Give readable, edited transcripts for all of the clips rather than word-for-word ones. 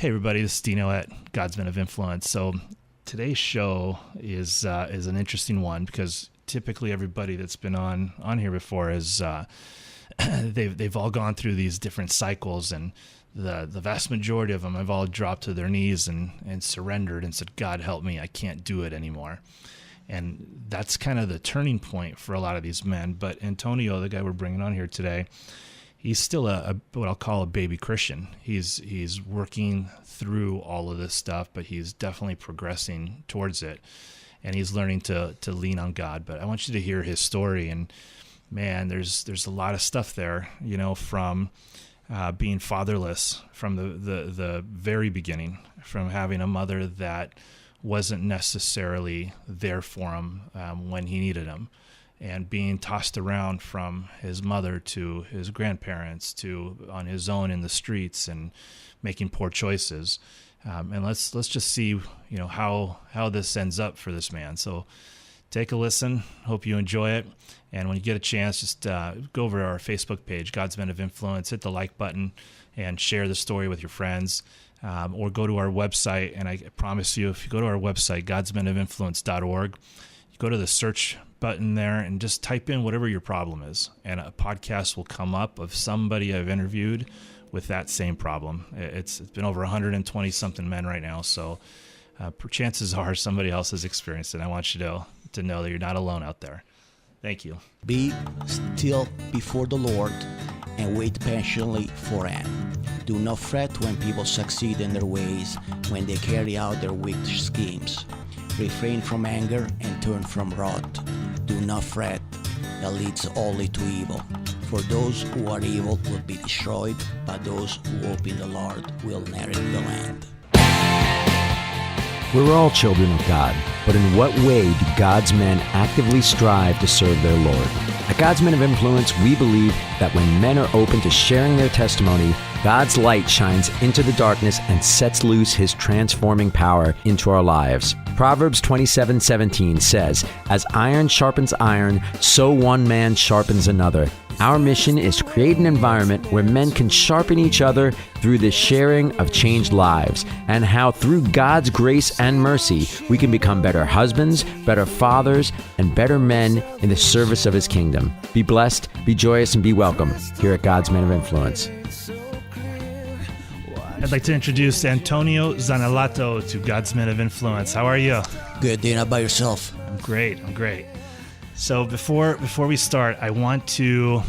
Hey everybody, this is Dino at God's Men of Influence. So today's show is an interesting one because typically everybody that's been on here before is they've all gone through these different cycles, and the vast majority of them have all dropped to their knees and surrendered and said, God help me, I can't do it anymore. And that's kind of the turning point for a lot of these men. But Antonio, the guy we're bringing on here today, he's still what I'll call a baby Christian. He's working through all of this stuff, but he's definitely progressing towards it, and he's learning to lean on God. But I want you to hear his story, and man, there's a lot of stuff there, from being fatherless from the very beginning, from having a mother that wasn't necessarily there for him when he needed him, and being tossed around from his mother to his grandparents to on his own in the streets and making poor choices. And let's just see, how this ends up for this man. So take a listen. Hope you enjoy it. And when you get a chance, just go over to our Facebook page, God's Men of Influence, hit the like button and share the story with your friends. Or go to our website. And I promise you, if you go to our website, godsmenofinfluence.org, you go to the search button there and just type in whatever your problem is, and a podcast will come up of somebody I've interviewed with that same problem. It's been over 120 something men right now, so chances are somebody else has experienced it. I want you to know that you're not alone out there. Thank you. Be still before the Lord and wait patiently for Him. Do not fret when people succeed in their ways, when they carry out their wicked schemes. Refrain from anger and turn from wrath. Do not fret, that leads only to evil. For those who are evil will be destroyed, but those who hope in the Lord will inherit the land. We're all children of God, but in what way do God's men actively strive to serve their Lord? At God's Men of Influence, we believe that when men are open to sharing their testimony, God's light shines into the darkness and sets loose His transforming power into our lives. Proverbs 27:17 says, "As iron sharpens iron, so one man sharpens another." Our mission is to create an environment where men can sharpen each other through the sharing of changed lives, and how through God's grace and mercy, we can become better husbands, better fathers, and better men in the service of His kingdom. Be blessed, be joyous, and be welcome here at God's Men of Influence. I'd like to introduce Antonio Zanellato to God's Men of Influence. How are you? Good, Dino, by yourself? I'm great. So before we start, I want to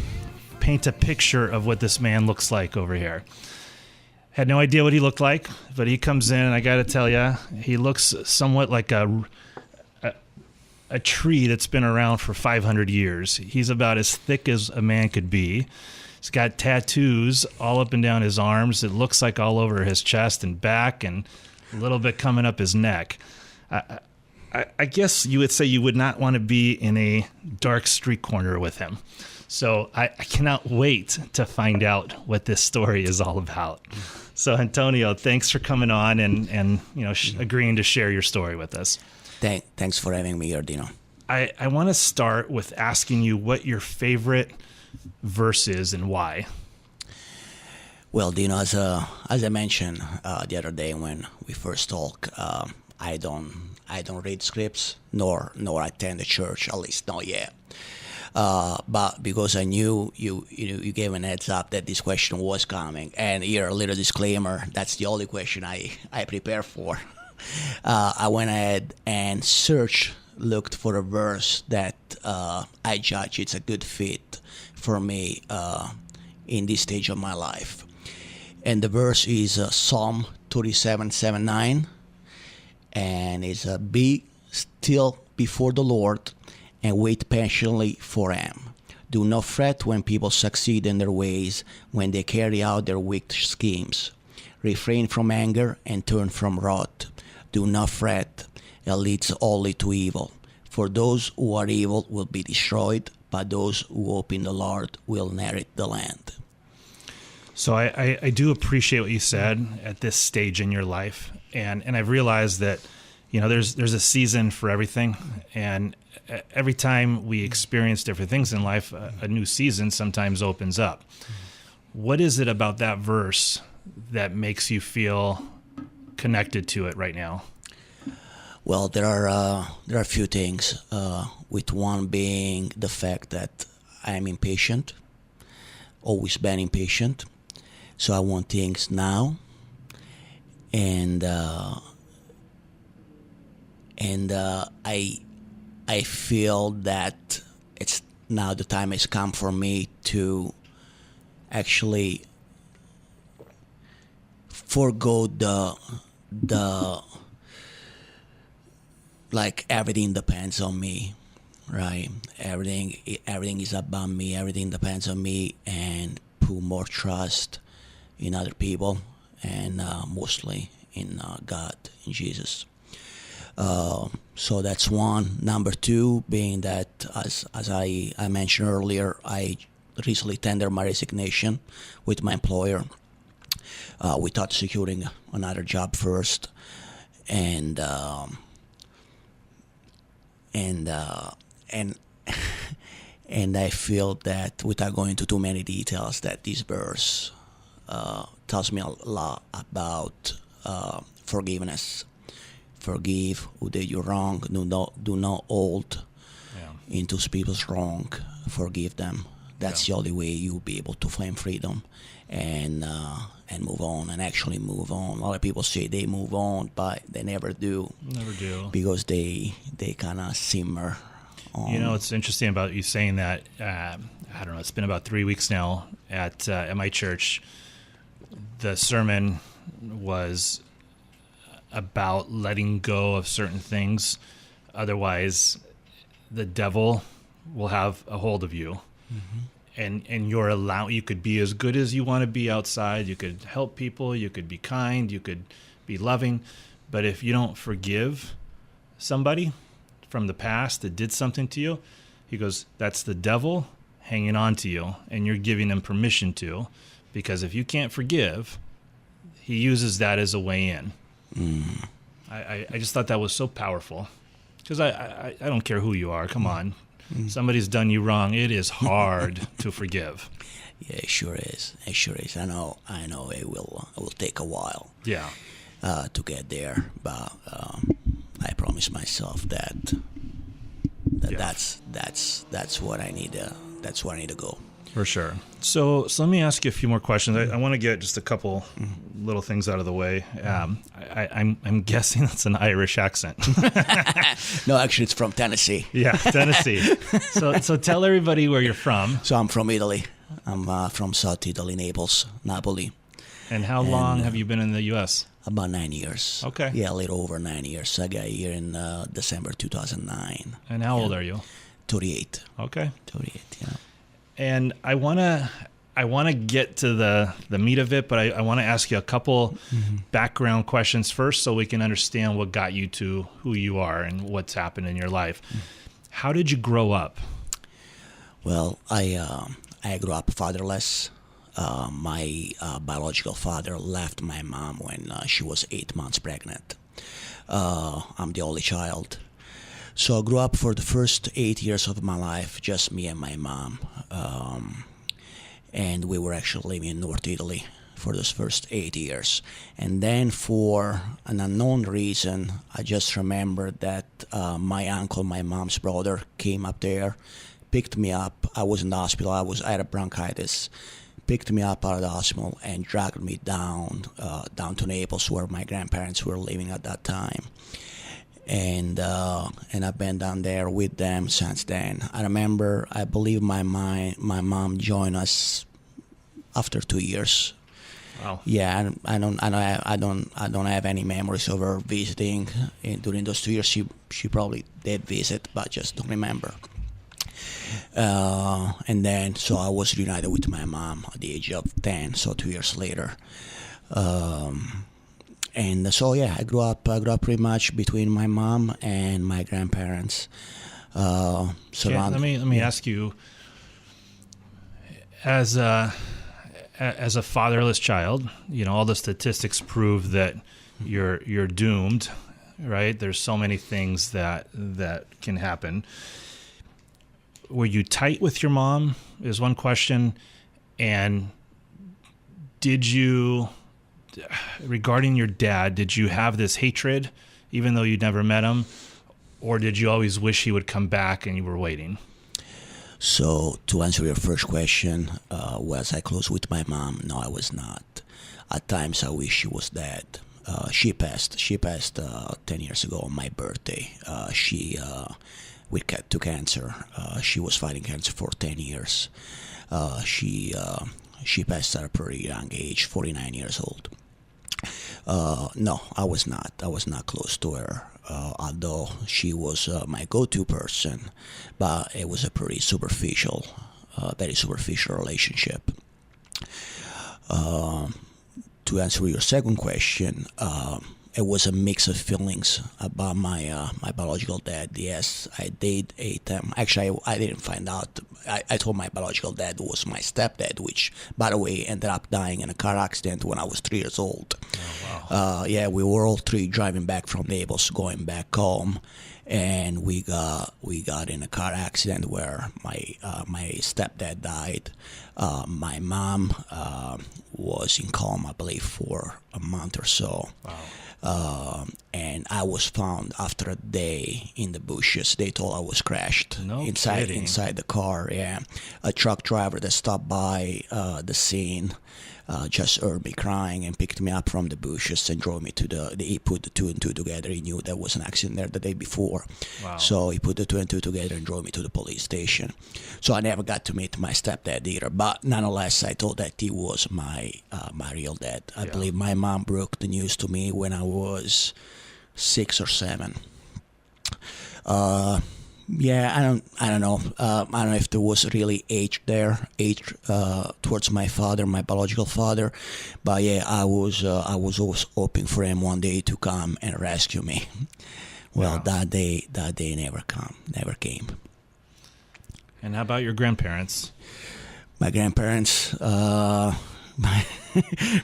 paint a picture of what this man looks like over here. Had no idea what he looked like, but he comes in, and I got to tell you, he looks somewhat like a tree that's been around for 500 years. He's about as thick as a man could be. He's got tattoos all up and down his arms. It looks like all over his chest and back, and a little bit coming up his neck. I guess you would say you would not want to be in a dark street corner with him. So I cannot wait to find out what this story is all about. So Antonio, thanks for coming on and agreeing to share your story with us. Thanks for having me here, Dino. I want to start with asking you what your favorite verse is and why. Well, Dino, as I mentioned the other day when we first talked, I don't read scripts nor attend the church, at least not yet. But because I knew you gave an heads up that this question was coming, and here a little disclaimer: that's the only question I prepare for. I went ahead and looked for a verse that I judge it's a good fit for me in this stage of my life, and the verse is Psalm 37:7-9. And it's be still before the Lord and wait patiently for Him. Do not fret when people succeed in their ways, when they carry out their wicked schemes. Refrain from anger and turn from wrath. Do not fret, it leads only to evil. For those who are evil will be destroyed, but those who hope in the Lord will inherit the land. So I do appreciate what you said at this stage in your life. And I've realized that, there's a season for everything. And every time we experience different things in life, a new season sometimes opens up. What is it about that verse that makes you feel connected to it right now? Well, there are a few things. With one being the fact that I am impatient, always been impatient, so I want things now, and I feel that it's now the time has come for me to actually forgo the like everything depends on me, right? Everything is about me. Everything depends on me, and put more trust in other people, and mostly in God, in Jesus. So that's one. Number two being that, as I mentioned earlier, I recently tendered my resignation with my employer without securing another job first, and and I feel that, without going into too many details, that this verse tells me a lot about forgiveness. Forgive who did you wrong. Do not hold into people's wrong. Forgive them. That's the only way you'll be able to find freedom and move on, and actually move on. A lot of people say they move on, but they never do. Never do. Because they kind of simmer on. You know, it's interesting about you saying that. I don't know. It's been about 3 weeks now at my church. The sermon was about letting go of certain things. Otherwise, the devil will have a hold of you. Mm-hmm. And you could be as good as you want to be outside. You could help people. You could be kind. You could be loving. But if you don't forgive somebody from the past that did something to you, he goes, that's the devil hanging on to you, and you're giving him permission to, because if you can't forgive, he uses that as a way in. I just thought that was so powerful, because I don't care who you are. Come on. Somebody's done you wrong. It is hard to forgive. Yeah, it sure is. It sure is. I know it will take a while. Yeah. To get there, but I promise myself that's what I need. That's where I need to go. For sure. So let me ask you a few more questions. I want to get just a couple little things out of the way. I'm guessing that's an Irish accent. No, actually, it's from Tennessee. Yeah, Tennessee. So tell everybody where you're from. So I'm from Italy. I'm from South Italy, Naples. And how long have you been in the U.S.? About 9 years. Okay. Yeah, a little over 9 years. I got here in December 2009. And how old are you? 38. Okay. 38, yeah. And I want to get to the meat of it, but I want to ask you a couple background questions first, so we can understand what got you to who you are and what's happened in your life. How did you grow up? Well, I grew up fatherless. My biological father left my mom when she was 8 months pregnant. I'm the only child. So I grew up for the first 8 years of my life, just me and my mom. And we were actually living in North Italy for those first 8 years. And then, for an unknown reason, I just remembered that my uncle, my mom's brother, came up there, picked me up. I was in the hospital. I had a bronchitis. Picked me up out of the hospital and dragged me down to Naples, where my grandparents were living at that time. And I've been down there with them since then. I believe my mom joined us after 2 years. Wow. Yeah, I don't have any memories of her visiting during those 2 years. She probably did visit, but just don't remember. And then, so I was reunited with my mom at the age of 10, so 2 years later. And so, yeah, I grew up pretty much between my mom and my grandparents. Let me ask you, as a fatherless child, you know, all the statistics prove that you're doomed, right? There's so many things that can happen. Were you tight with your mom is one question. And did you regarding your dad, did you have this hatred, even though you'd never met him, or did you always wish he would come back and you were waiting? So to answer your first question, was I close with my mom? No, I was not. At times I wish she was dead. She passed 10 years ago on my birthday. To cancer. She was fighting cancer for 10 years. She passed at a pretty young age, 49 years old. No, I was not. I was not close to her. Although she was my go-to person, but it was a pretty superficial, very superficial relationship. To answer your second question, it was a mix of feelings about my biological dad. Yes, I did hate him. Actually, I didn't find out. I told my biological dad was my stepdad, which, by the way, ended up dying in a car accident when I was 3 years old. Oh, wow. Yeah, we were all three driving back from Naples, going back home, and we got in a car accident where my stepdad died. My mom was in coma, I believe, for a month or so. Wow. And I was found after a day in the bushes. They thought I was crashed inside the car. Yeah, a truck driver that stopped by the scene just heard me crying and picked me up from the bushes and drove me to he put the two and two together. He knew there was an accident there the day before. Wow. So he put the two and two together and drove me to the police station. So I never got to meet my stepdad either. But nonetheless, I thought that he was my real dad. I believe my mom broke the news to me when I was 6 or 7. Yeah, I don't know. I don't know if there was really age towards my father, my biological father, but yeah, I was always hoping for him one day to come and rescue me. Well, Wow. that day never came. And how about your grandparents? My grandparents, my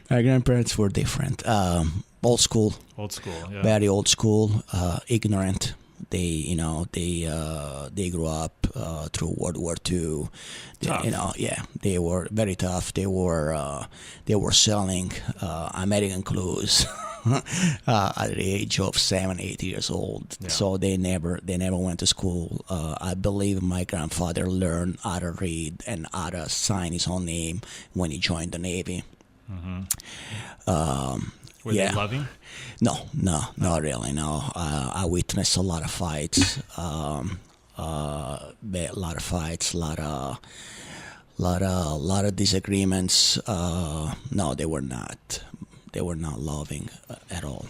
grandparents were different. Old school, Old school, yeah. very old school, ignorant. They grew up through World War II. Tough. They were very tough. They were selling American clothes at the age of 7, 8 years old. Yeah. So they never went to school. I believe my grandfather learned how to read and how to sign his own name when he joined the Navy. Mm-hmm. Were yeah. they loving? No, not really. No, I witnessed a lot of fights, a lot of disagreements. No, they were not. They were not loving at all.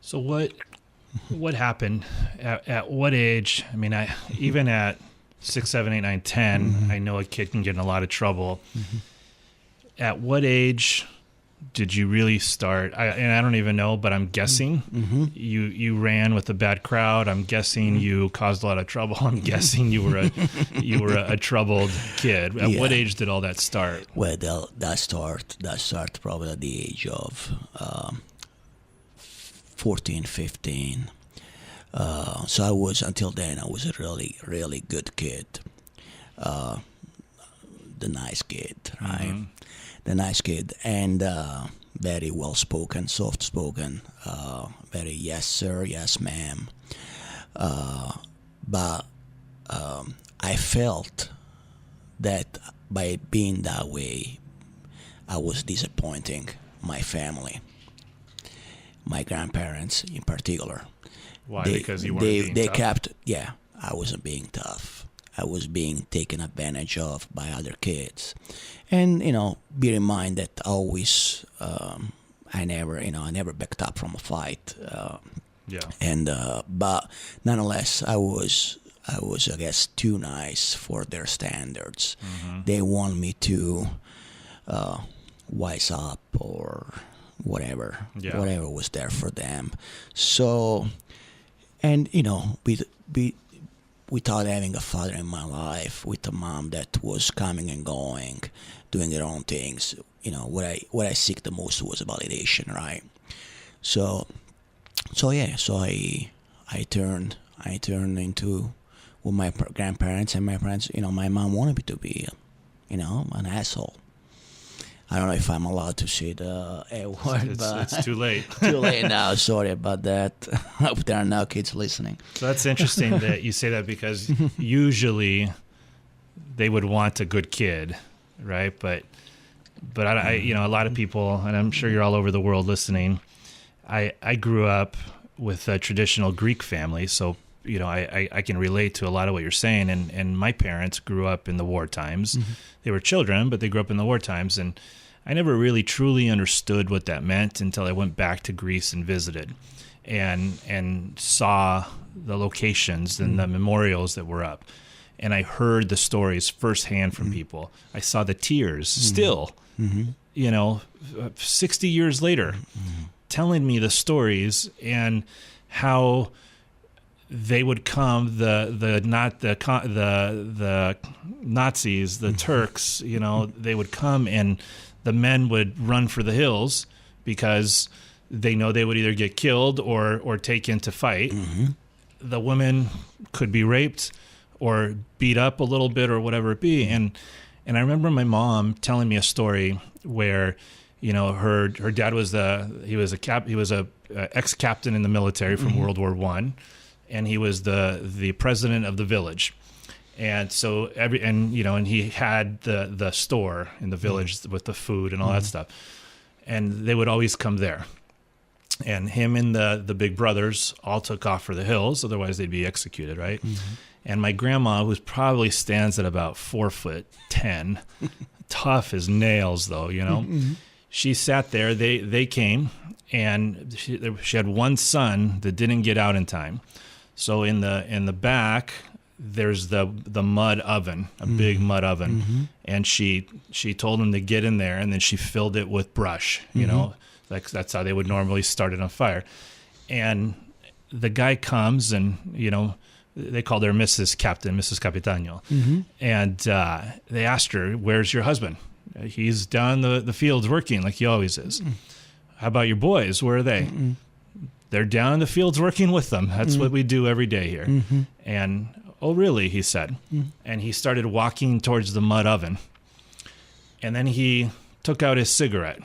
So what happened at what age? I mean, even at 6, 7, 8, 9, 10, I know a kid can get in a lot of trouble. At what age did you really start? And I don't even know, but I'm guessing you ran with a bad crowd. I'm guessing you caused a lot of trouble. I'm guessing you were a troubled kid. At what age did all that start? Well, that start probably at the age of 14, 15. So until then I was a really, really good kid. The nice kid, right? The nice kid, and very well spoken, soft spoken, very yes sir, yes ma'am. But I felt that by being that way, I was disappointing my family, my grandparents in particular. Why? Because you weren't being tough? I wasn't being tough. I was being taken advantage of by other kids. And, bear in mind that I never backed up from a fight. And, but nonetheless, I was, I guess, too nice for their standards. They want me to wise up or whatever was there for them. So, and, without having a father in my life, with a mom that was coming and going, doing their own things, what I seek the most was validation, right? So I turned into with my grandparents and my parents. My mom wanted me to be, an asshole. I don't know if I'm allowed to say the A word, but it's too late. too late now. Sorry about that. I hope there are no kids listening. So that's interesting that you say that, because usually they would want a good kid, right? But I a lot of people, and I'm sure you're all over the world listening. I grew up with a traditional Greek family, so I can relate to a lot of what you're saying. And my parents grew up in the war times. They were children, but they grew up in the war times, and I never really truly understood what that meant until I went back to Greece and visited, and saw the locations and the memorials that were up. And I heard the stories firsthand from people. I saw the tears still, 60 years later, telling me the stories and how they would come, the Nazis, the Turks, they would come, and the men would run for the hills because they know they would either get killed or taken to fight. The women could be raped or beat up a little bit or whatever it be. And I remember my mom telling me a story where, her dad was a ex-captain in the military from World War I, and he was the president of the village. And so and he had the store in the village with the food and all that stuff. And they would always come there. And him and the big brothers all took off for the hills, otherwise they'd be executed, right? And my grandma, who probably stands at about 4'10", tough as nails though, she sat there. They came, and she had one son that didn't get out in time. So in the back, there's the mud oven, a big mud oven, and she told him to get in there, and then she filled it with brush. Like that's how they would normally start it on fire. And the guy comes, and they called her Mrs. Captain, Mrs. Capitano, and they asked her, "Where's your husband?" "He's down the fields working like he always is." "How about your boys? Where are they?" "They're down in the fields working with them. That's what we do every day here." And, "Oh, really?" he said. And he started walking towards the mud oven. And then he took out his cigarette,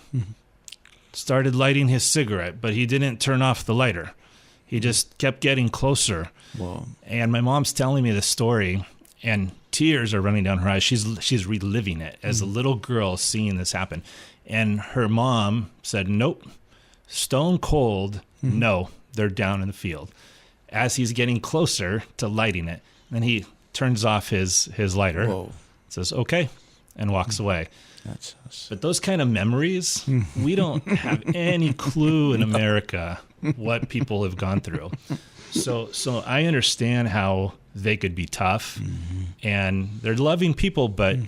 started lighting his cigarette, but he didn't turn off the lighter. He just kept getting closer. Whoa. And my mom's telling me this story, and tears are running down her eyes. She's reliving it as a little girl seeing this happen. And her mom said, "Nope, stone cold, no, they're down in the field." As he's getting closer to lighting it, then he turns off his lighter, says, "Okay," and walks away. But those kind of memories, we don't have any clue in America what people have gone through. So I understand how they could be tough, and they're loving people, but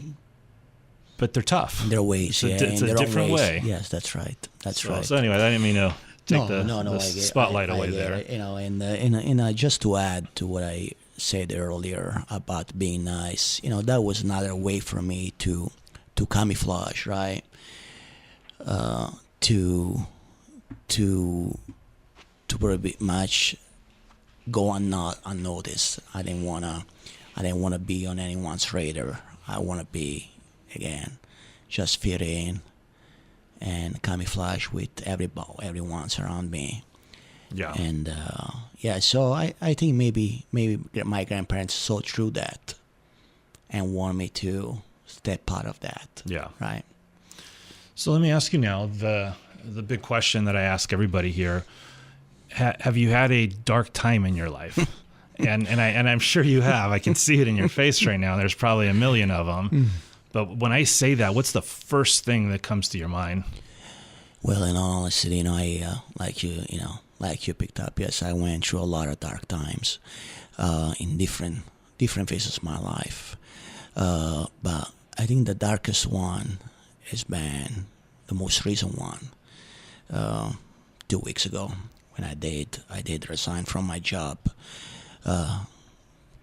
they're tough. Their ways, it's a different way. Yes, that's right. That's right. So anyway, I didn't mean to take the spotlight away there. And just to add to what I said earlier about being nice, that was another way for me to camouflage, right? To pretty much go unnoticed. I didn't wanna be on anyone's radar. I wanna be, again, just fit in and camouflage with everyone around me. Yeah. And so I think maybe my grandparents saw through that and want me to step out of that. Yeah. Right. So let me ask you now the big question that I ask everybody here: have you had a dark time in your life? and I'm sure you have. I can see it in your face right now. There's probably a million of them. But when I say that, what's the first thing that comes to your mind? Well, in all honesty, I like you picked up. Yes, I went through a lot of dark times in different phases of my life. But I think the darkest one has been the most recent one. 2 weeks ago, when I did resign from my job.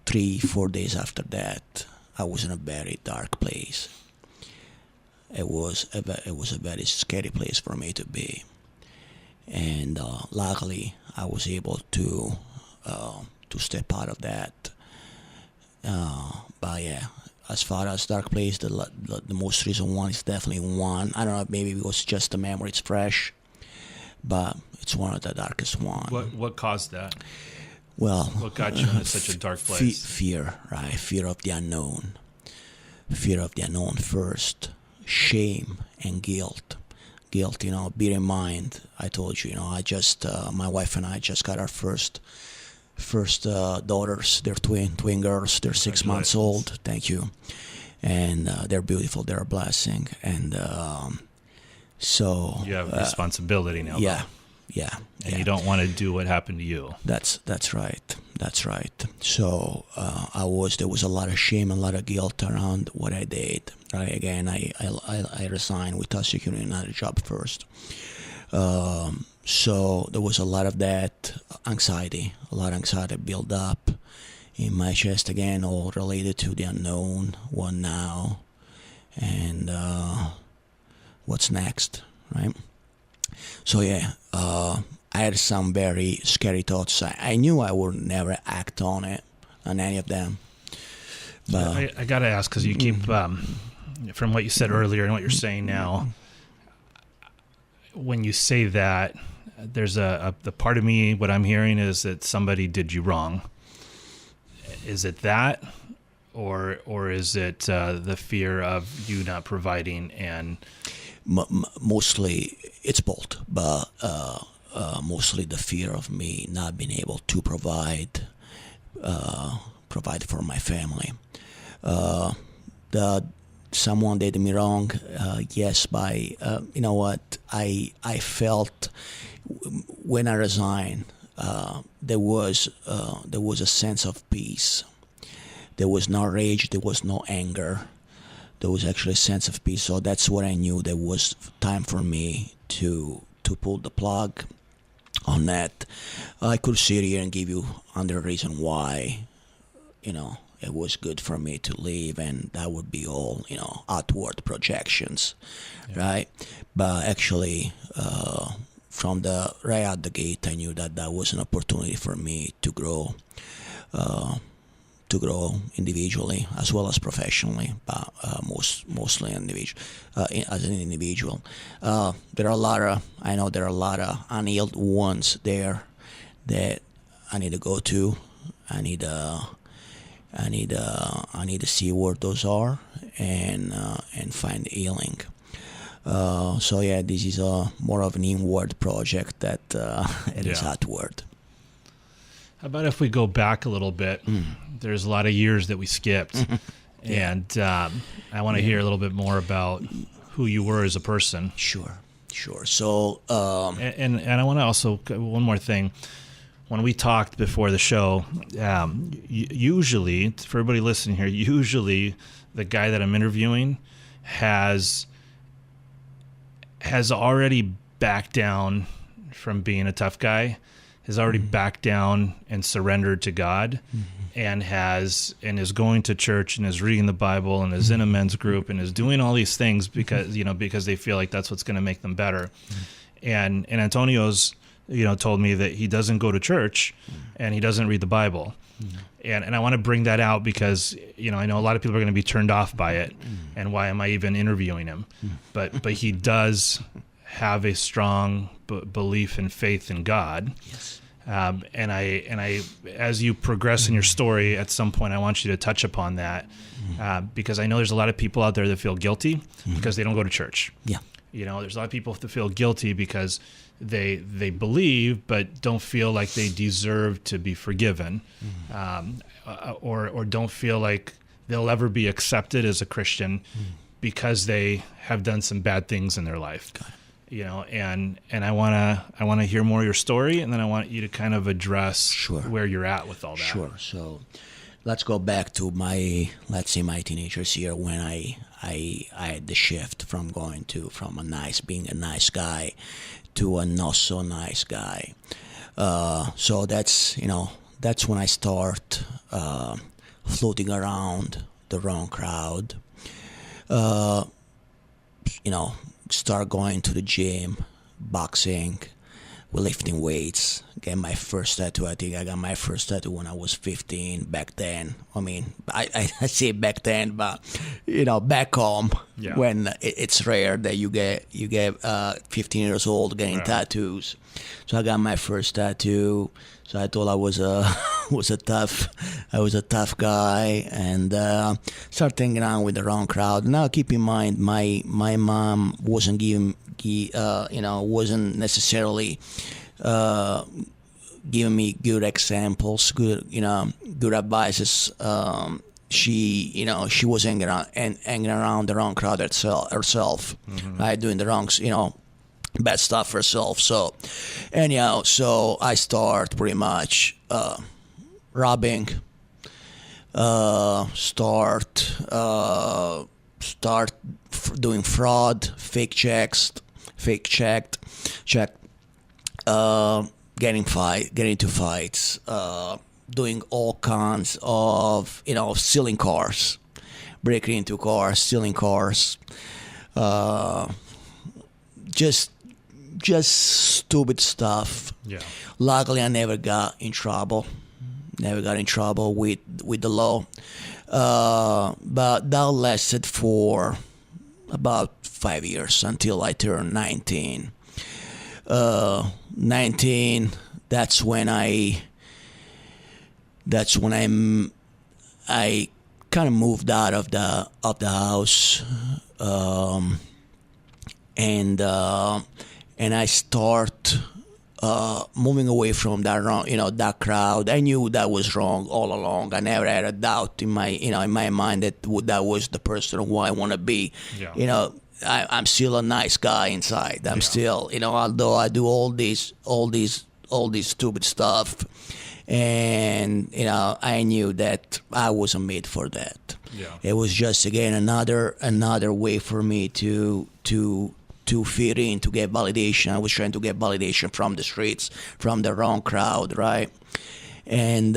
3-4 days after that, I was in a very dark place. It was a very scary place for me to be, and luckily I was able to step out of that. But yeah, as far as dark place, the most recent one is definitely one. I don't know, maybe it was just the memory, it's fresh, but it's one of the darkest one. What caused that? Well, what got you into such a dark place? Fear, right? Fear of the unknown. Fear of the unknown first. Shame and guilt. Guilt, bear in mind, I told you, I just, my wife and I just got our first daughters. They're twin girls. They're 6 months old. Thank you. And they're beautiful. They're a blessing. And so you have responsibility now. Yeah. Yeah. And you don't want to do what happened to you. That's right. That's right. So there was a lot of shame and a lot of guilt around what I did. Right? Again, I resigned. We thought securing another job first. So there was a lot of that anxiety, built up in my chest again, all related to the unknown, what now, and what's next, right? So yeah, I had some very scary thoughts. I knew I would never act on any of them. But I got to ask, because you keep, from what you said earlier and what you're saying now, when you say that, there's the part of me, what I'm hearing is that somebody did you wrong. Is it that, or is it the fear of you not providing? And mostly it's both, but mostly the fear of me not being able to provide for my family. Someone did me wrong, yes. You know what? I felt when I resigned, there was a sense of peace. There was no rage. There was no anger. There was actually a sense of peace. So that's what I knew. There was time for me to pull the plug on that. I could sit here and give you 100 reasons why, it was good for me to leave, and that would be all, outward projections, right? But actually, from right out the gate, I knew that was an opportunity for me to grow individually as well as professionally, but mostly as an individual. There are a lot of unhealed wounds there that I need to go to. I need to see where those are and find healing. So yeah, this is more of an inward project that it is outward. How about if we go back a little bit? There's a lot of years that we skipped, and I want to hear a little bit more about who you were as a person. Sure. So and I want to also, one more thing. When we talked before the show, usually, for everybody listening here, usually the guy that I'm interviewing has already backed down from being a tough guy, has already backed down and surrendered to God, and is going to church and is reading the Bible and is in a men's group and is doing all these things because they feel like that's what's going to make them better. And Antonio's told me that he doesn't go to church and he doesn't read the Bible. And I want to bring that out because, I know a lot of people are going to be turned off by it. And why am I even interviewing him? But he does have a strong belief and faith in God. Yes. And I, as you progress in your story, at some point, I want you to touch upon that because I know there's a lot of people out there that feel guilty because they don't go to church. Yeah. There's a lot of people that feel guilty because they believe but don't feel like they deserve to be forgiven, or don't feel like they'll ever be accepted as a Christian because they have done some bad things in their life. Got it. And I wanna hear more of your story, and then I want you to kind of address where you're at with all that. Sure. So let's go back to my teenagers here when I had the shift from being a nice guy to a not so nice guy. So that's when I start floating around the wrong crowd. Start going to the gym, boxing, lifting weights. Get my first tattoo. I think I got my first tattoo when I was 15. Back then, I mean, I say back then, but back home when it's rare that you get 15 years old getting tattoos. So I got my first tattoo. So I thought I was a tough guy, and started hanging out with the wrong crowd. Now keep in mind, my mom wasn't wasn't necessarily giving me good examples, good advices. She was hanging around the wrong crowd herself, right, doing the wrong, bad stuff herself. So anyhow, so I start pretty much robbing, doing fraud, fake checked, getting into fights, doing all kinds of stealing cars, breaking into cars, stealing cars, just stupid stuff. Yeah. Luckily, I never got in trouble. With the law. But that lasted for about 5 years until I turned 19. 19. That's when I kind of moved out of the house, and I start moving away from that crowd. I knew that was wrong all along. I never had a doubt in my mind that was the person who I want to be. Yeah. I'm still a nice guy inside. I'm still, although I do all these stupid stuff, and I knew that I wasn't made for that. Yeah. It was just again another way for me to fit in, to get validation. I was trying to get validation from the streets, from the wrong crowd, right? And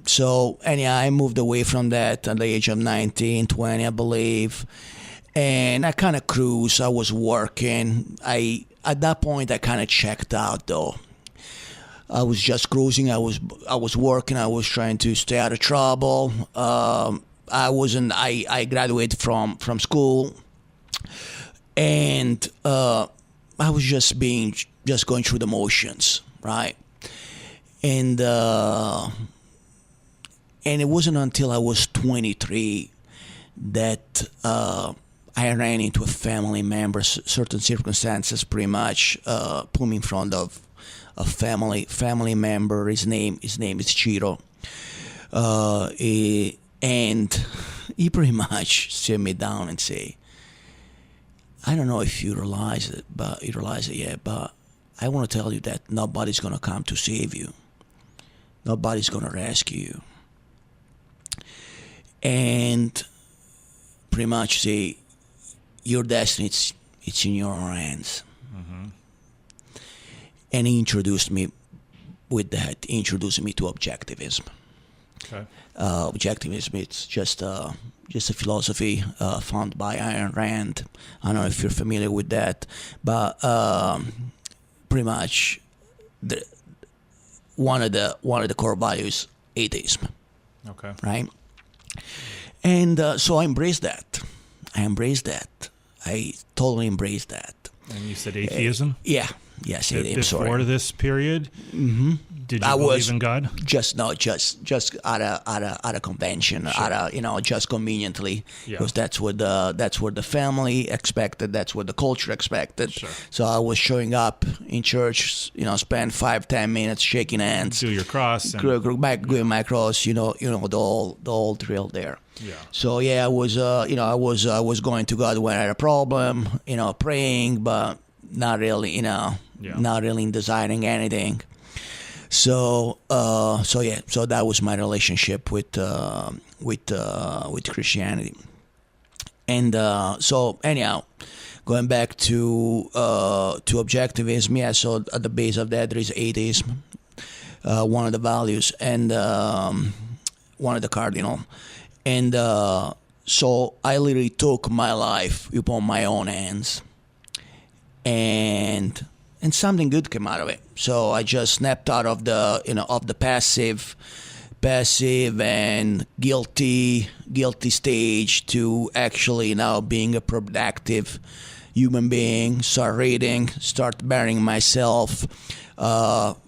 so anyhow, I moved away from that at the age of 19, 20, I believe. And I kind of cruised. I was working. At that point, I kind of checked out, though. I was just cruising. I was working. I was trying to stay out of trouble. I graduated from school. And I was just going through the motions, right? And it wasn't until I was 23 that I ran into a family member. Certain circumstances, pretty much, put me in front of a family member. His name is Ciro, and he pretty much sit me down and say, I don't know if you realize it, but I want to tell you that nobody's going to come to save you. Nobody's going to rescue you. And pretty much say, your destiny, it's in your hands. Mm-hmm. And he introduced me with that. He introduced me to Objectivism. Okay. Objectivism, it's just a philosophy founded by Ayn Rand. I don't know if you're familiar with that, but pretty much one of the core values, atheism. Okay. Right. And so I embraced that. I totally embraced that. And you said atheism? Yeah. Yes, atheism. Before this period? Mm-hmm. Did you believe in God? Just at a convention, sure. Just conveniently, because that's what the family expected, that's what the culture expected. Sure. So I was showing up in church, spend 5-10 minutes shaking hands, do your cross, doing my cross, the whole drill there. Yeah. So I was I was going to God when I had a problem, praying, but not really, not really desiring anything. So that was my relationship with Christianity. And so anyhow, going back to Objectivism, so at the base of that there is atheism, one of the values, and one of the cardinal. And so I literally took my life upon my own hands, and something good came out of it. So I just snapped out of the passive and guilty stage to actually now being a productive human being. Start reading, start bettering myself,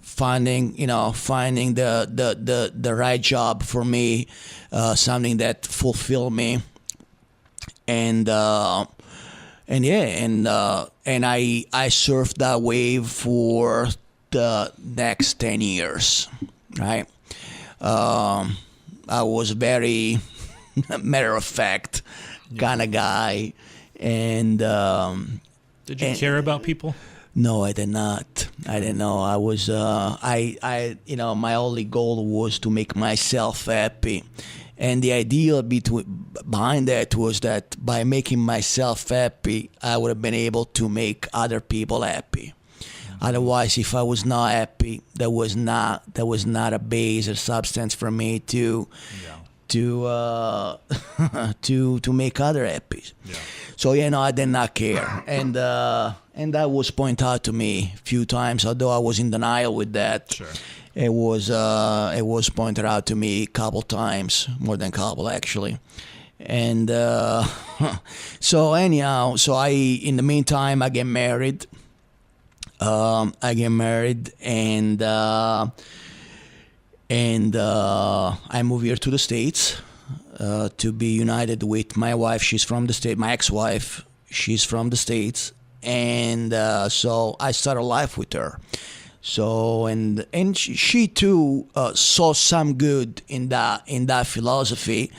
finding the right job for me, something that fulfill me, and I surfed that wave for the next 10 years, right? I was very matter of fact kind of guy, and did you care about people? No, I did not. I didn't know. I was my only goal was to make myself happy. And the idea behind that was that by making myself happy, I would have been able to make other people happy. Otherwise, if I was not happy, there was not a base or substance for me to make other happy. Yeah. So I did not care, and that was pointed out to me a few times. Although I was in denial with that, sure. It was pointed out to me a couple times, more than a couple actually. And so in the meantime I get married. And I move here to the States to be united with my wife. She's from the States. My ex-wife, she's from the States, and so I started life with her. So and she too saw some good in that philosophy.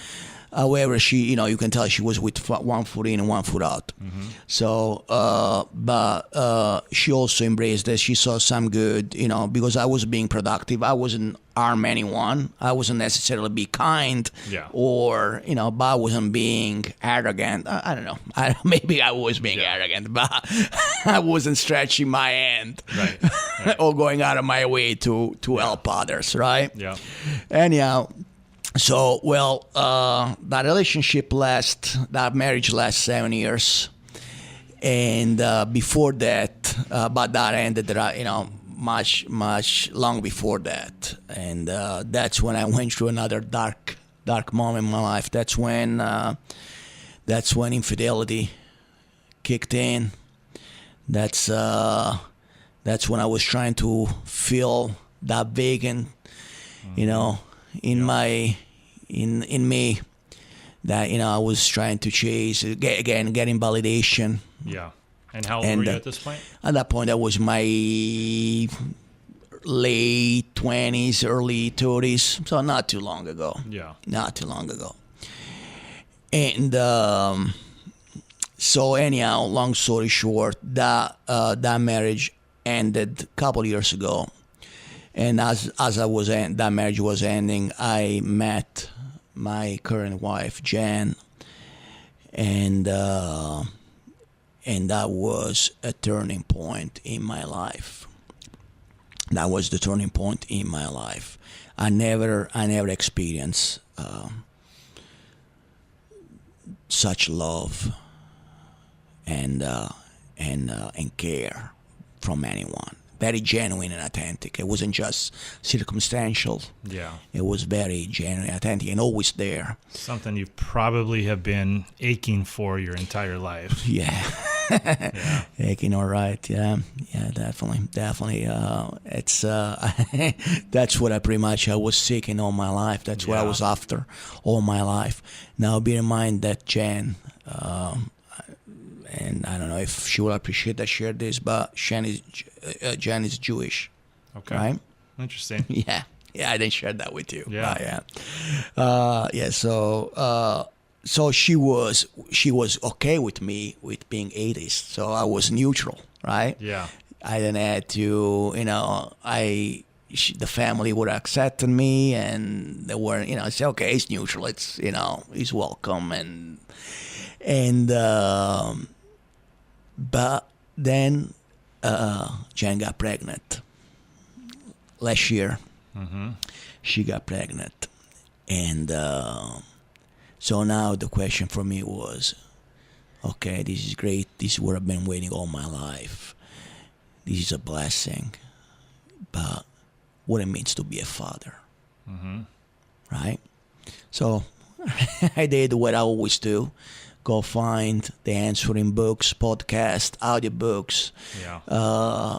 However, she, you can tell she was with one foot in and one foot out. Mm-hmm. So, but she also embraced this. She saw some good, because I was being productive. I wasn't harm anyone. I wasn't necessarily be kind, or but I wasn't being arrogant. I don't know. Maybe I was being arrogant, but I wasn't stretching my hand, right. or going out of my way to help others, right? Yeah. Anyhow. So, that marriage lasts 7 years. And before that, but that ended, much long before that. And that's when I went through another dark moment in my life. That's when infidelity kicked in. That's when I was trying to fill that vacant, in me, that I was trying to chase getting validation. Yeah. And how old were you at this point? At that point, that was my late 20s, early 30s, so not too long ago. Yeah. Not too long ago. And so anyhow, long story short, that marriage ended a couple years ago. And as that marriage was ending, I met my current wife, Jan, and that was a turning point in my life. That was the turning point in my life. I never experienced such love and care from anyone. Very genuine and authentic. It wasn't just circumstantial. Yeah. It was very genuine, authentic, and always there. Something you probably have been aching for your entire life. Yeah. Yeah. Aching, all right. Yeah. Yeah, definitely. It's that's what I was seeking all my life. That's what I was after all my life. Now, bear in mind that Jan, and I don't know if she will appreciate I shared this, but Jan is Jewish. Okay. Right? Interesting. Yeah, I didn't share that with you. Yeah. So she was okay with me with being atheist. So I was neutral, right? Yeah. I didn't have to, the family would accept me, and they were, I said, okay, he's neutral. It's, he's welcome, and but then Jan got pregnant last year. Mm-hmm. She got pregnant, and so now the question for me was, okay, this is great. This is what I've been waiting all my life. this is a blessing, but what it means to be a father, right? So I did what I always do. Go find the answer in books, podcast, audiobooks,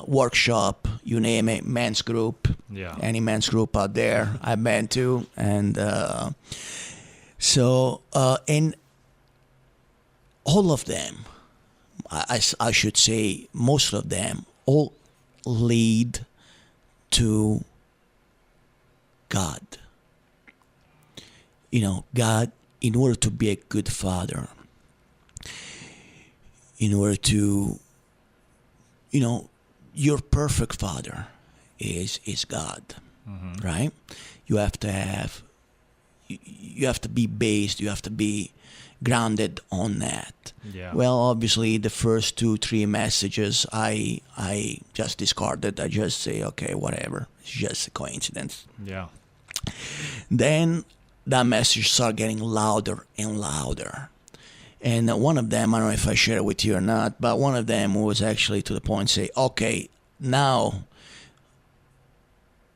workshop, you name it, men's group, any men's group out there I've been to. And and all of them, I should say most of them, all lead to God. God, in order to be a good father, in order to, your perfect father is God, right? You have to be based, you have to be grounded on that. Yeah. Well, obviously, the first 2-3 messages I just discarded. I just say, okay, whatever. It's just a coincidence. Yeah. Then that message started getting louder and louder. And one of them, I don't know if I share it with you or not, but one of them was actually to the point say, okay, now,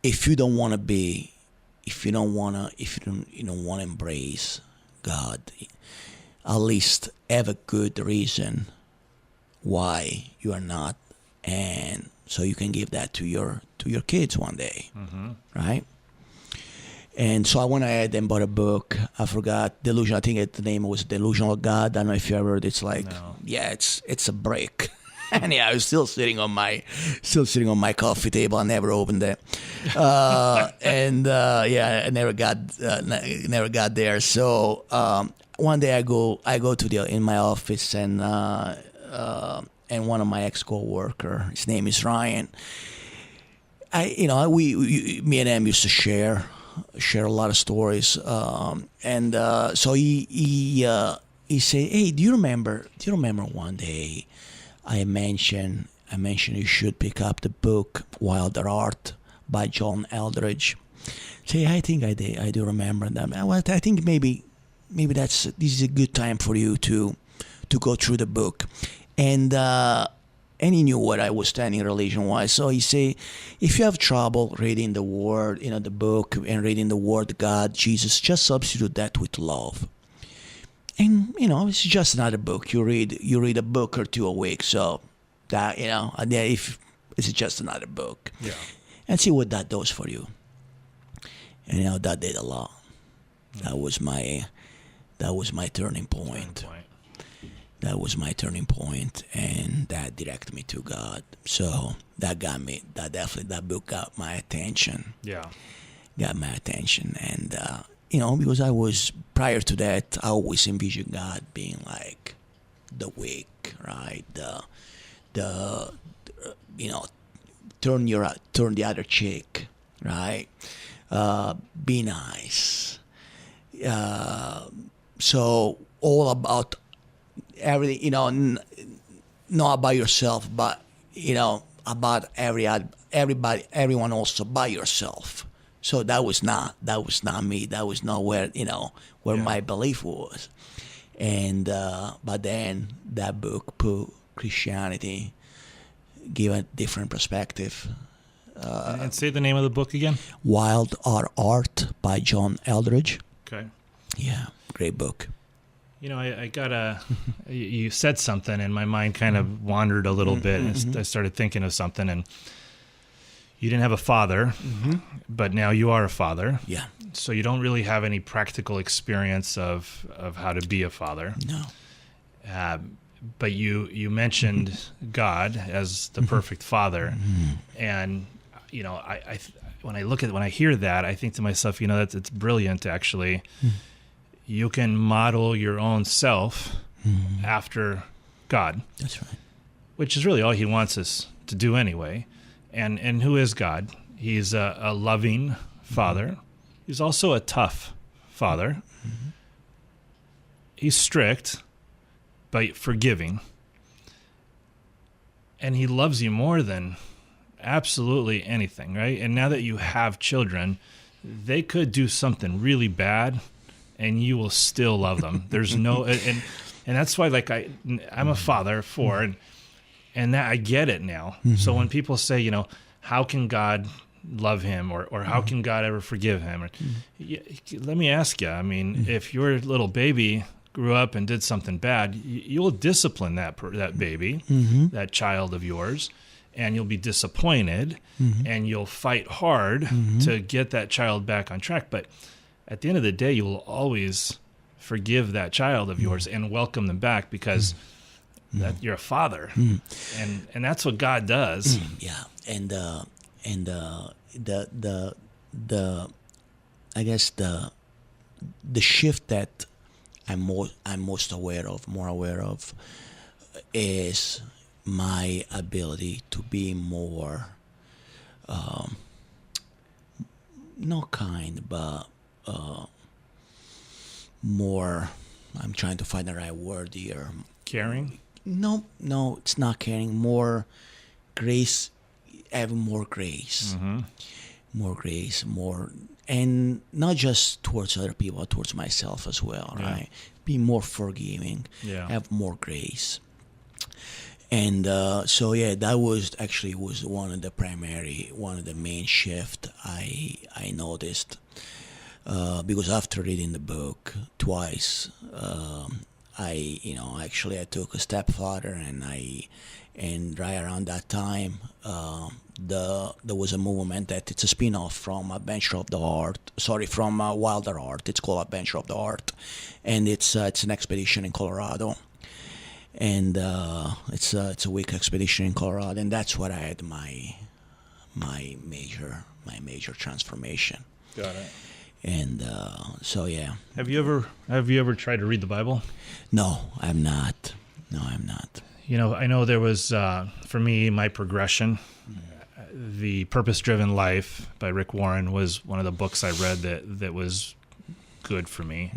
if you don't want to embrace God, at least have a good reason why you are not, and so you can give that to your kids one day, right? And so I went ahead and bought a book. I forgot, Delusion. I think the name was Delusional God. I don't know if you ever heard. It's like, it's a break. And I was still sitting on my coffee table. I never opened it, I never got there. So one day I go to in my office, and one of my ex-coworker, his name is Ryan. Me and him used to share a lot of stories, so he said, "Hey, do you remember one day I mentioned you should pick up the book Wilder Art by John Eldredge?" Say, I think I do remember that. Well, I think maybe this is a good time for you to go through the book, and he knew what I was standing religion-wise. So he say, if you have trouble reading the word, the book, and reading the word God, Jesus, just substitute that with love. And, it's just another book. You read a book or two a week. So that, if it's just another book. Yeah. And see what that does for you. And, that did a lot. That was my turning point. That was my turning point, and that directed me to God. So that book got my attention. Yeah. Got my attention. And, because I was, prior to that, I always envisioned God being like the weak, right? Turn the other cheek, right? Be nice. So all about everything, not about yourself, but about everyone also by yourself. So that was not me. That was not where my belief was. And but then that book put Christianity, give a different perspective. And say the name of the book again. Wild Art by John Eldredge. Okay. Yeah, great book. I got you said something, and my mind kind of wandered a little bit. And I started thinking of something, and you didn't have a father, but now you are a father. Yeah. So you don't really have any practical experience of how to be a father. No. But you mentioned God as the perfect father, and when I hear that, I think to myself, it's brilliant actually. You can model your own self after God. That's right. Which is really all he wants us to do anyway. And who is God? He's a loving father. He's also a tough father. He's strict, but forgiving. And he loves you more than absolutely anything, right? And now that you have children, they could do something really bad, and you will still love them. There's no, and that's why, I'm a father of 4, And that I get it now. So when people say, you know, how can God love him, or how can God ever forgive him? Or, let me ask you, I mean, if your little baby grew up and did something bad, you'll discipline that baby, that child of yours, and you'll be disappointed, and you'll fight hard to get that child back on track. But at the end of the day, you will always forgive that child of yours and welcome them back, because that you're a father, and that's what God does. Yeah, and the I guess the shift that I'm more aware of is my ability to be more not kind, but more, I'm trying to find the right word here. Caring? No, it's not caring. More grace, having more grace. More grace, more, and not just towards other people, but towards myself as well, right? Be more forgiving, have more grace. And that was one of the main shift I noticed, because after reading the book twice, I took a step farther, and right around that time, there was a movement that it's a spin-off from from Wilder Art. It's called Adventure of the Heart, and it's an expedition in Colorado. And it's a week expedition in Colorado, and that's what I had my major transformation. Got it. And Have you ever tried to read the Bible? No, I'm not. You know, I know there was for me, my progression. The Purpose-Driven Life by Rick Warren was one of the books I read that was good for me.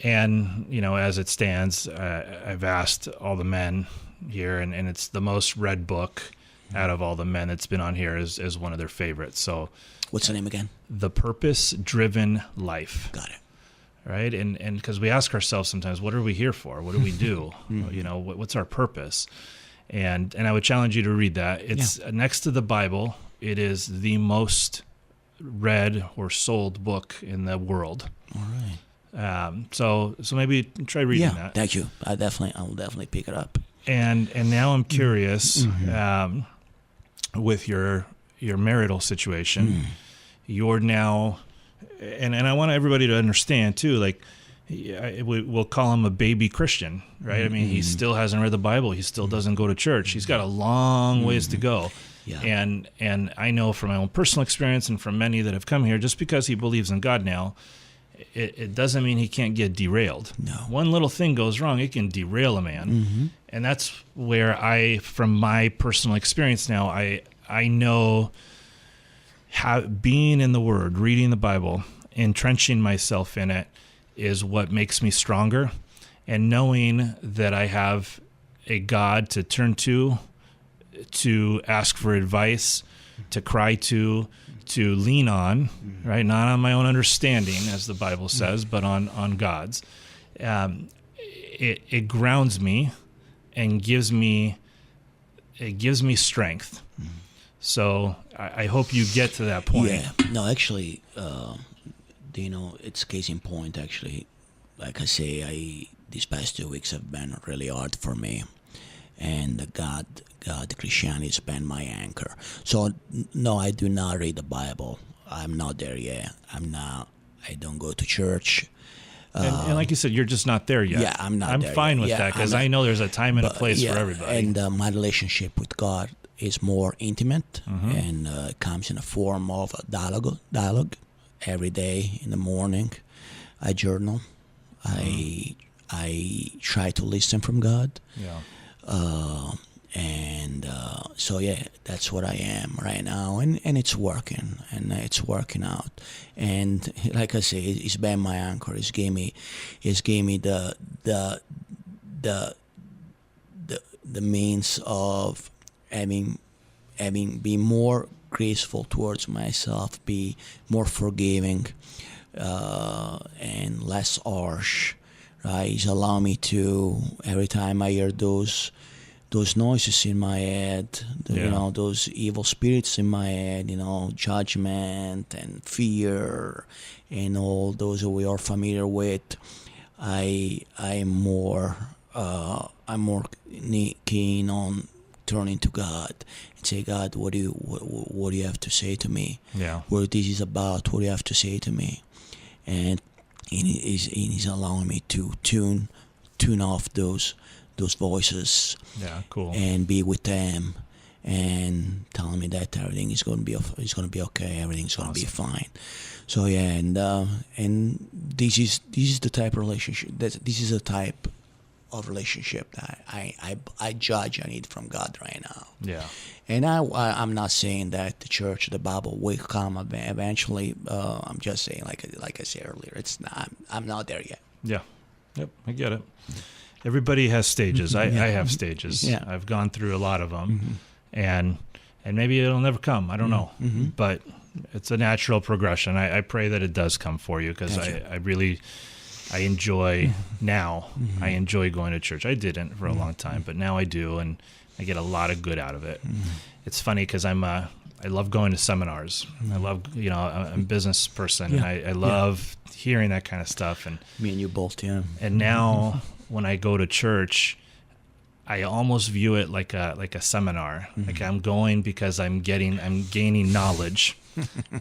And, you know, as it stands, I've asked all the men here, and it's the most read book out of all the men that's been on here as one of their favorites. So, what's the name again? The Purpose-Driven Life. Got it. Right? And because we ask ourselves sometimes, what are we here for? What do we do? You know, what's our purpose? And I would challenge you to read that. It's next to the Bible. It is the most read or sold book in the world. All right. So maybe try reading that. Yeah, thank you. I will definitely pick it up. And now I'm curious, with your marital situation, you're now, and I want everybody to understand too, like, we'll call him a baby Christian, right? I mean, he still hasn't read the Bible. He still doesn't go to church. He's got a long ways to go. Yeah. And I know from my own personal experience and from many that have come here, just because he believes in God now, it doesn't mean he can't get derailed. No. One little thing goes wrong, it can derail a man. And that's where from my personal experience now, I know how being in the Word, reading the Bible, entrenching myself in it is what makes me stronger. And knowing that I have a God to turn to ask for advice, to cry to lean on, right? Not on my own understanding, as the Bible says, but on God's. It grounds me and gives me strength. So I hope you get to that point. Yeah. No, actually, Dino, it's case in point. Actually, like I say, these past 2 weeks have been really hard for me, and God, Christianity has been my anchor. So no, I do not read the Bible. I'm not there yet. I don't go to church. And like you said, you're just not there yet. Yeah, I'm not. I'm there fine yet. with that, because I know there's a time and a place for everybody. And my relationship with God is more intimate, and it comes in a form of a dialogue. Every day in the morning, I journal. I try to listen from God. Yeah. So that's what I am right now, and it's working, and it's working out. And like I say, it's been my anchor. It's gave me the means of having be more graceful towards myself, be more forgiving, and less harsh. Right? It's allow me to, every time I hear those those noises in my head, Yeah. those evil spirits in my head, judgment and fear, and all those that we are familiar with. I'm more keen on turning to God and say, God, what do you have to say to me? Yeah. What this is about? What do you have to say to me? And he's allowing me to tune off those voices. Yeah. Cool. And be with them, and telling me that everything is going to be okay. Everything's going to be fine. So yeah, and this is the type of relationship. This is a type of relationship that I judge I need from God right now. Yeah. And I'm not saying that the church, the Bible will come eventually. I'm just saying, like I said earlier, it's not. I'm not there yet. Yeah. Yep. I get it. Everybody has stages. I have stages. Yeah. I've gone through a lot of them, and maybe it'll never come. I don't know, but it's a natural progression. I pray that it does come for you, because I enjoy now. I enjoy going to church. I didn't for a long time, but now I do, and I get a lot of good out of it. It's funny because I love going to seminars. I love, I'm a business person, and I love hearing that kind of stuff. And Me and you both, yeah. And now when I go to church, I almost view it like a seminar. Like I'm going because I'm gaining knowledge,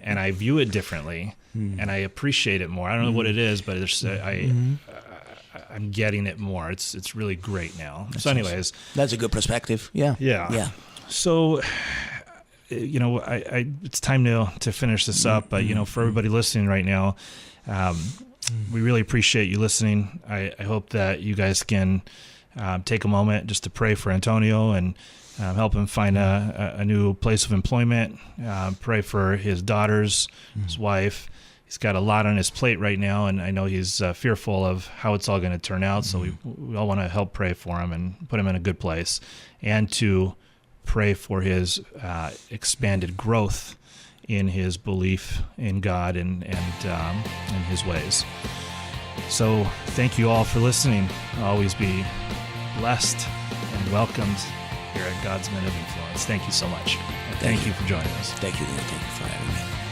and I view it differently, and I appreciate it more. I don't know what it is, but I'm getting it more. It's really great now. So anyways, that's a good perspective. Yeah. Yeah. So, it's time to finish this up. But for everybody listening right now, we really appreciate you listening. I hope that you guys can take a moment just to pray for Antonio and help him find a new place of employment. Pray for his daughters, his wife. He's got a lot on his plate right now, and I know he's fearful of how it's all going to turn out. So we all want to help pray for him and put him in a good place, and to pray for his expanded growth in his belief in God and in his ways. So thank you all for listening. Always be blessed and welcomed here at God's Men of Influence. Thank you so much. And thank you for joining us. Thank you, Dino. Thank you for having me.